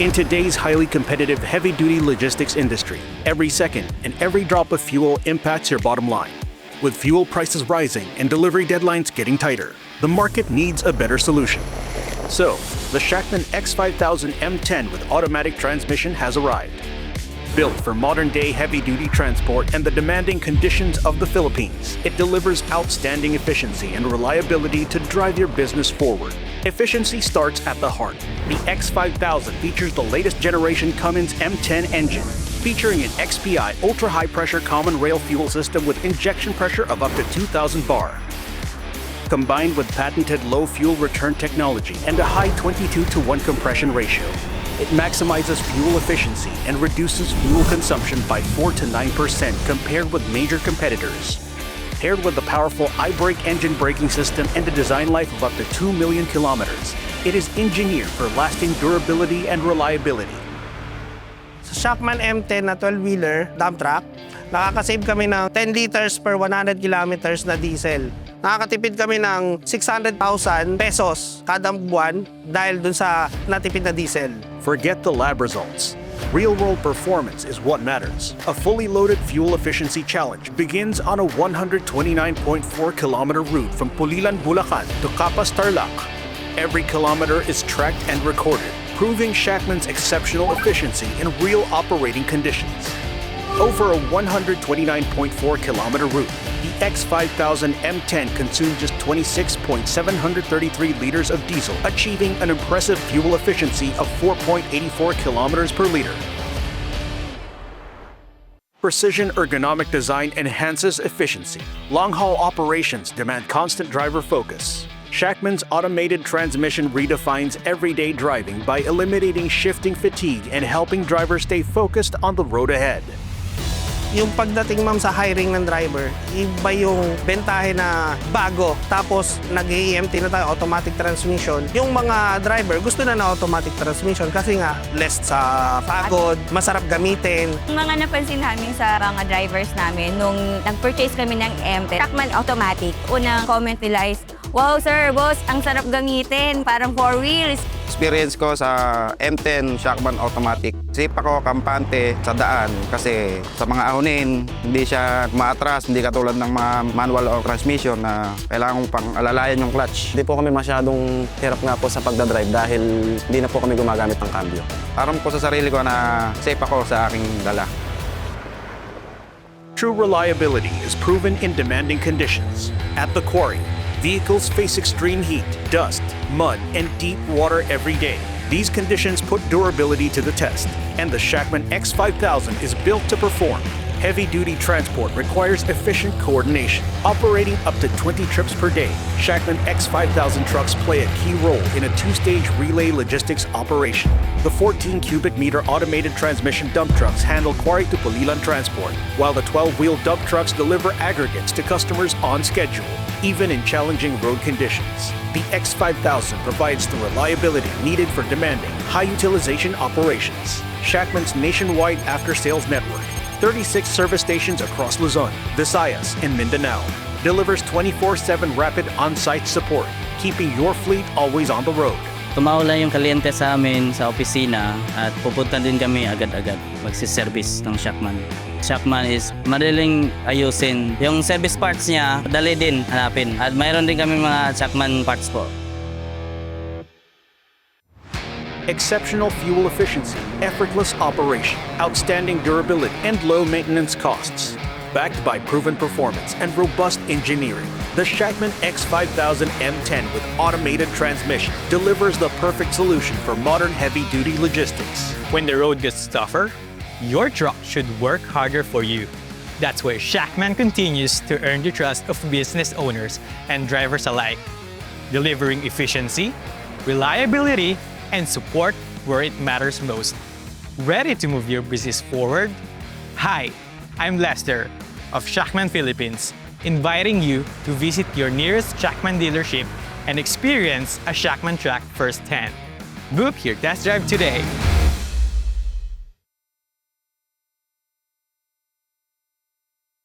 In today's highly competitive heavy-duty logistics industry, every second and every drop of fuel impacts your bottom line. With fuel prices rising and delivery deadlines getting tighter, the market needs a better solution. So, the Shacman X5000 M10 with automatic transmission has arrived. Built for modern-day heavy-duty transport and the demanding conditions of the Philippines, it delivers outstanding efficiency and reliability to drive your business forward. Efficiency starts at the heart. The X5000 features the latest generation Cummins M10 engine, featuring an XPI ultra-high-pressure common rail fuel system with injection pressure of up to 2,000 bar. Combined with patented low fuel return technology and a high 22:1 compression ratio, it maximizes fuel efficiency and reduces fuel consumption by 4 to 9% compared with major competitors. Paired with the powerful iBrake engine braking system and a design life of up to 2 million kilometers, it is engineered for lasting durability and reliability. Sa Shacman M10 na 12-wheeler dump truck, nakakasave kami ng 10 liters per 100 kilometers na diesel. Nakakatipid kami ng 600,000 pesos kada buwan dahil dun sa natipid na diesel. Forget the lab results. Real-world performance is what matters. A fully loaded fuel efficiency challenge begins on a 129.4-kilometer route from Pulilan, Bulacan to Capas, Tarlac. Every kilometer is tracked and recorded, proving Shacman's exceptional efficiency in real operating conditions. Over a 129.4-kilometer route, the X5000 M10 consumed just 26.733 liters of diesel, achieving an impressive fuel efficiency of 4.84 kilometers per liter. Precision ergonomic design enhances efficiency. Long-haul operations demand constant driver focus. Shacman's automated transmission redefines everyday driving by eliminating shifting fatigue and helping drivers stay focused on the road ahead. Yung pagdating ma'am sa hiring ng driver, iba yung bentahe na bago. Tapos nag-AMT na tayo, automatic transmission. Yung mga driver gusto na automatic transmission kasi nga less sa pagod, masarap gamitin. Yung mga napansin namin sa mga drivers namin nung nag-purchase kami ng M10 Shacman automatic, unang comment nila is, "Wow sir, boss, ang sarap gamitin, parang 4 wheels." Experience ko sa M10 Shacman automatic, safe ako, kampante sa daan kasi sa mga ahonin, hindi siya maatras, hindi katulad ng mga manual or transmission na kailangan pang alalayan yung clutch. Hindi po kami masyadong hirap nga po sa pagdadrive dahil hindi na po kami gumagamit ng cambio. Aram ko sa sarili ko na safe ako sa aking dala. True reliability is proven in demanding conditions. At the quarry, vehicles face extreme heat, dust, mud, and deep water every day. These conditions put durability to the test, and the Shacman X5000 is built to perform. Heavy-duty transport requires efficient coordination, operating up to 20 trips per day. Shacman X5000 trucks play a key role in a two-stage relay logistics operation. The 14-cubic-meter automated transmission dump trucks handle quarry to Pulilan transport, while the 12-wheel dump trucks deliver aggregates to customers on schedule, even in challenging road conditions. The X5000 provides the reliability needed for demanding, high-utilization operations. Shacman's nationwide after-sales network, 36 service stations across Luzon, Visayas, and Mindanao, delivers 24/7 rapid on-site support, keeping your fleet always on the road. Tumawala yung kliyente sa amin sa opisina at pupunta din kami agad-agad magsiservice ng Shacman. Shacman is madaling ayusin. Yung service parts niya, dali din hanapin. At mayroon din kami mga Shacman parts po. Exceptional fuel efficiency, effortless operation, outstanding durability, and low maintenance costs. Backed by proven performance and robust engineering, the Shacman X5000 M10 with automated transmission delivers the perfect solution for modern heavy-duty logistics. When the road gets tougher, your truck should work harder for you. That's where Shacman continues to earn the trust of business owners and drivers alike, delivering efficiency, reliability, and support where it matters most. Ready to move your business forward? Hi, I'm Lester of Shacman Philippines, inviting you to visit your nearest Shacman dealership and experience a Shacman truck firsthand. Book your test drive today.